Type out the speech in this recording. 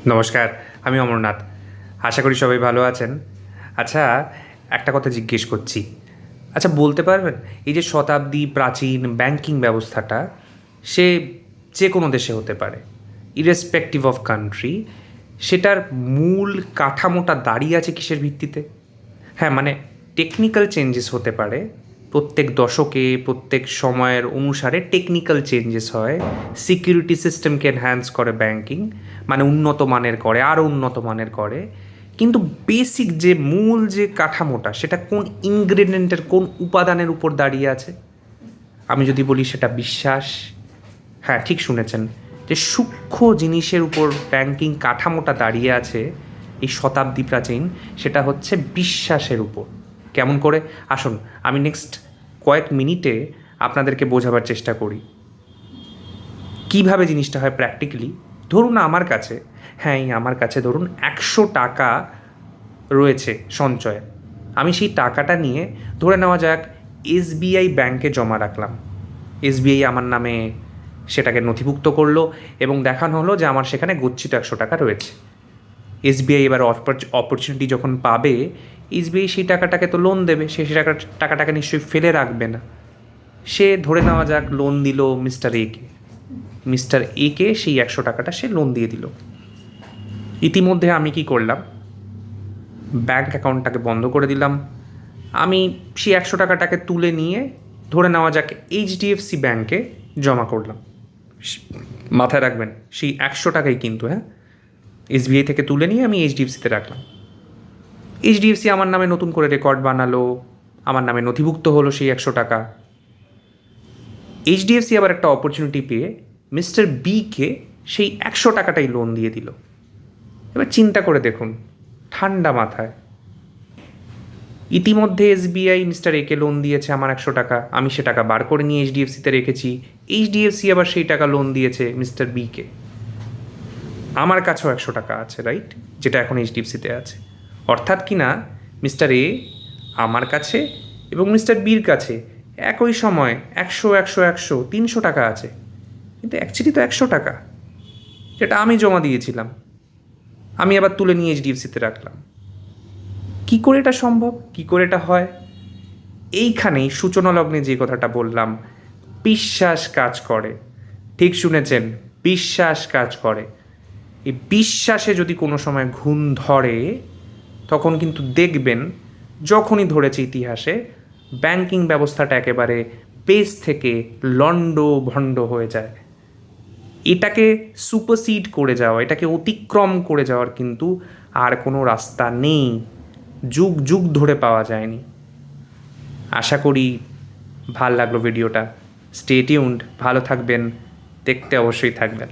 নমস্কার, আমি অমরনাথ। আশা করি সবাই ভালো আছেন। আচ্ছা, একটা কথা জিজ্ঞেস করছি। আচ্ছা, বলতে পারবেন এই যে শতাব্দী প্রাচীন ব্যাংকিং ব্যবস্থাটা, সে যে কোনো দেশে হতে পারে, ইরেসপেক্টিভ অফ কান্ট্রি, সেটার মূল কাঠামোটা দাঁড়িয়ে আছে কিসের ভিত্তিতে? হ্যাঁ, মানে টেকনিক্যাল চেঞ্জেস হতে পারে, প্রত্যেক দশকে প্রত্যেক সময়ের অনুসারে টেকনিক্যাল চেঞ্জেস হয়। সিকিউরিটি সিস্টেমকে এনহ্যান্স করে ব্যাংকিং, মানে উন্নত মানের করে, আরও উন্নত মানের করে। কিন্তু বেসিক যে মূল যে কাঠামোটা, সেটা কোন ইনগ্রেডিয়েন্টের, কোন উপাদানের উপর দাঁড়িয়ে আছে? আমি যদি বলি সেটা বিশ্বাস। হ্যাঁ, ঠিক শুনেছেন, যে সূক্ষ্ম জিনিসের উপর ব্যাংকিং কাঠামোটা দাঁড়িয়ে আছে এই শতাব্দী প্রাচীন, সেটা হচ্ছে বিশ্বাসের উপর। কেমন করে? আসুন, আমি নেক্সট কয়েক মিনিটে আপনাদেরকে বোঝাবার চেষ্টা করি কিভাবে জিনিসটা হয় প্র্যাকটিক্যালি। ধরুন আমার কাছে, হ্যাঁ, এই আমার কাছে ধরুন 100 টাকা রয়েছে সঞ্চয়ে। আমি সেই টাকাটা নিয়ে ধরে নেওয়া যাক এসবিআই ব্যাংকে জমা রাখলাম। এসবিআই আমার নামে সেটাকে নথিভুক্ত করলো এবং দেখানো হলো যে আমার সেখানে গচ্ছিত 100 টাকা রয়েছে। এসবিআই এবার অপরচুনিটি যখন পাবে, এসবিআই সেই টাকাটাকে তো লোন দেবে, সে টাকাটাকে নিশ্চয়ই ফেলে রাখবে না। সে ধরে নেওয়া যাক লোন দিল মিস্টার একে। মিস্টার একে সেই 100 টাকাটা সে লোন দিয়ে দিল। ইতিমধ্যে আমি কি করলাম? ব্যাংক অ্যাকাউন্টটাকে বন্ধ করে দিলাম। আমি সেই 100 টাকাটাকে তুলে নিয়ে ধরে নেওয়া যাক এইচডিএফসি ব্যাংকে জমা করলাম। মাথায় রাখবেন, সেই 100 টাকাই কিন্তু, হ্যাঁ, এসবিআই থেকে তুলে নিয়ে আমি এইচডিএফসিতে রাখলাম। এইচডিএফসি আমার নামে নতুন করে রেকর্ড বানালো, আমার নামে নথিভুক্ত হলো সেই 100 টাকা। এইচডিএফসি আবার একটা অপরচুনিটি পেয়ে মিস্টার বিকে সেই 100 টাকাটাই লোন দিয়ে দিল। এবার চিন্তা করে দেখুন, ঠান্ডা মাথায়, ইতিমধ্যে এসবিআই মিস্টার একে লোন দিয়েছে আমার 100 টাকা, আমি সে টাকা বার করে নিয়ে এইচডিএফসিতে রেখেছি। এইচডিএফসি আবার সেই টাকা লোন দিয়েছে মিস্টার বিকে। আমার কাছেও 100 টাকা আছে, রাইট, যেটা এখন এইচডিএফসিতে আছে। অর্থাৎ কি না, মিস্টার এ আমার কাছে এবং মিস্টার বির কাছে একই সময় 100 100 100 300 টাকা আছে। কিন্তু অ্যাকচুয়ালি তো 100 টাকা, যেটা আমি জমা দিয়েছিলাম, আমি আবার তুলে নিয়ে এইচডিএফসিতে রাখলাম। কী করে এটা সম্ভব, কী করে এটা হয়? এইখানেই সূচনা লগ্নে যে কথাটা বললাম, বিশ্বাস কাজ করে। ঠিক শুনেছেন, বিশ্বাস কাজ করে। এই বিশ্বাসে যদি কোনো সময় ঘুণ ধরে, তখন কিন্তু দেখবেন, যখনই ধরেছে ইতিহাসে, ব্যাংকিং ব্যবস্থাটা একেবারে বেস থেকে লণ্ড ভণ্ড হয়ে যায়। এটাকে সুপারসিড করে যাওয়া, এটাকে অতিক্রম করে যাওয়ার কিন্তু আর কোনো রাস্তা নেই, যুগ যুগ ধরে পাওয়া যায়নি। আশা করি ভাল লাগলো ভিডিওটা। স্টে টিউনড, ভালো থাকবেন, দেখতে অবশ্যই থাকবেন।